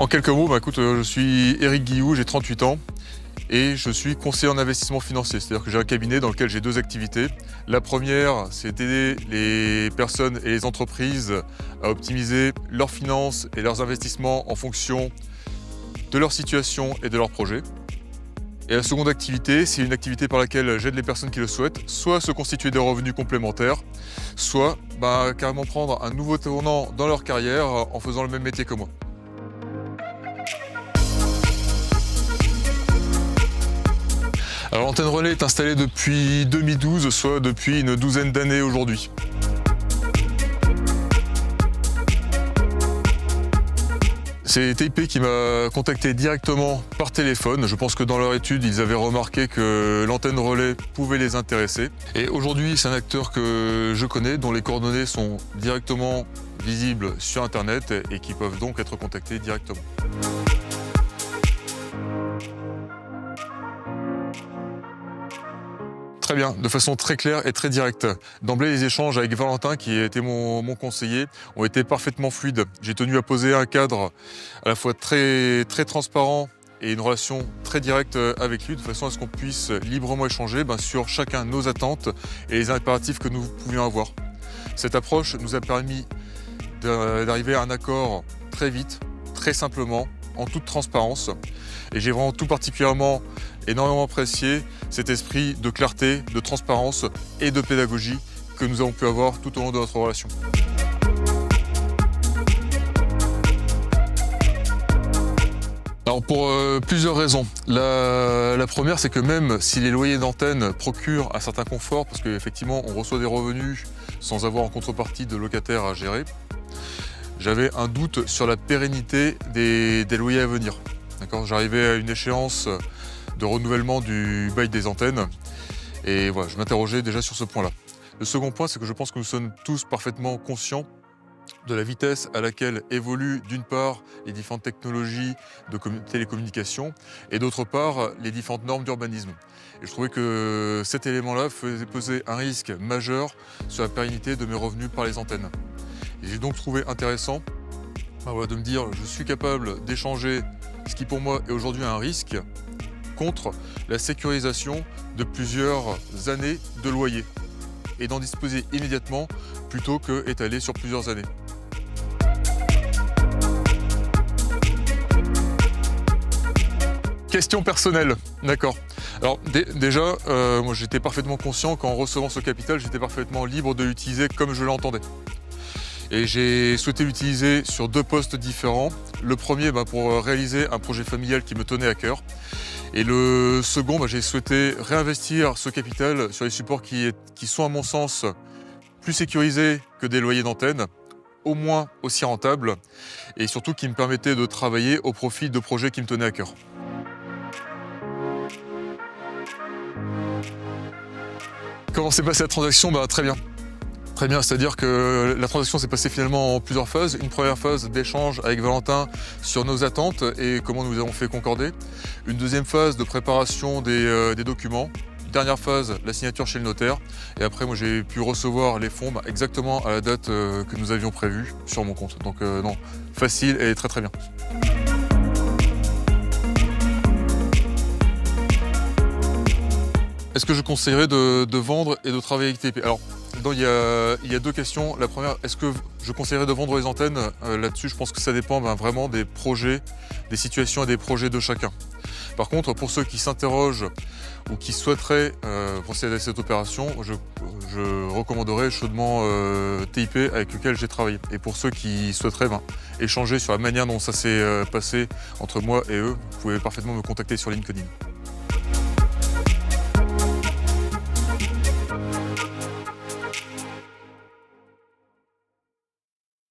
En quelques mots, écoute, je suis Éric Guilloux, j'ai 38 ans et je suis conseiller en investissement financier. C'est-à-dire que j'ai un cabinet dans lequel j'ai deux activités. La première, c'est d'aider les personnes et les entreprises à optimiser leurs finances et leurs investissements en fonction de leur situation et de leurs projets. Et la seconde activité, c'est une activité par laquelle j'aide les personnes qui le souhaitent, soit à se constituer des revenus complémentaires, soit carrément prendre un nouveau tournant dans leur carrière en faisant le même métier que moi. Alors l'antenne relais est installée depuis 2012, soit depuis une douzaine d'années aujourd'hui. C'est TIP qui m'a contacté directement par téléphone. Je pense que dans leur étude, ils avaient remarqué que l'antenne relais pouvait les intéresser. Et aujourd'hui, c'est un acteur que je connais, dont les coordonnées sont directement visibles sur Internet et qui peuvent donc être contactés directement. Très bien, de façon très claire et très directe. D'emblée, les échanges avec Valentin, qui était mon conseiller, ont été parfaitement fluides. J'ai tenu à poser un cadre à la fois très transparent et une relation très directe avec lui, de façon à ce qu'on puisse librement échanger sur chacun nos attentes et les impératifs que nous pouvions avoir. Cette approche nous a permis d'arriver à un accord très vite, très simplement, en toute transparence. Et j'ai vraiment tout particulièrement énormément apprécié cet esprit de clarté, de transparence et de pédagogie que nous avons pu avoir tout au long de notre relation. Alors pour plusieurs raisons. La première, c'est que même si les loyers d'antenne procurent un certain confort, parce qu'effectivement on reçoit des revenus sans avoir en contrepartie de locataires à gérer, j'avais un doute sur la pérennité des loyers à venir. J'arrivais à une échéance de renouvellement du bail des antennes et voilà, je m'interrogeais déjà sur ce point-là. Le second point, c'est que je pense que nous sommes tous parfaitement conscients de la vitesse à laquelle évoluent d'une part les différentes technologies de télécommunication et d'autre part les différentes normes d'urbanisme. Et je trouvais que cet élément-là faisait peser un risque majeur sur la pérennité de mes revenus par les antennes. Et j'ai donc trouvé intéressant de me dire je suis capable d'échanger ce qui pour moi est aujourd'hui un risque contre la sécurisation de plusieurs années de loyer et d'en disposer immédiatement plutôt que étaler sur plusieurs années. Question personnelle, d'accord. Alors déjà, moi j'étais parfaitement conscient qu'en recevant ce capital, j'étais parfaitement libre de l'utiliser comme je l'entendais. Et j'ai souhaité l'utiliser sur deux postes différents. Le premier pour réaliser un projet familial qui me tenait à cœur. Et le second, j'ai souhaité réinvestir ce capital sur les supports qui sont à mon sens plus sécurisés que des loyers d'antenne, au moins aussi rentables, et surtout qui me permettaient de travailler au profit de projets qui me tenaient à cœur. Comment s'est passée la transaction ? Très bien. Très bien, c'est-à-dire que la transaction s'est passée finalement en plusieurs phases. Une première phase d'échange avec Valentin sur nos attentes et comment nous avons fait concorder. Une deuxième phase de préparation des documents. Une dernière phase, la signature chez le notaire. Et après, moi, j'ai pu recevoir les fonds exactement à la date que nous avions prévue sur mon compte. Donc non, facile et très très bien. Est-ce que je conseillerais de vendre et de travailler avec TIP ? Alors, il y a deux questions. La première, est-ce que je conseillerais de vendre les antennes ? Là-dessus, je pense que ça dépend vraiment des projets, des situations et des projets de chacun. Par contre, pour ceux qui s'interrogent ou qui souhaiteraient procéder à cette opération, je recommanderais chaudement TIP avec lequel j'ai travaillé. Et pour ceux qui souhaiteraient échanger sur la manière dont ça s'est passé entre moi et eux, vous pouvez parfaitement me contacter sur LinkedIn.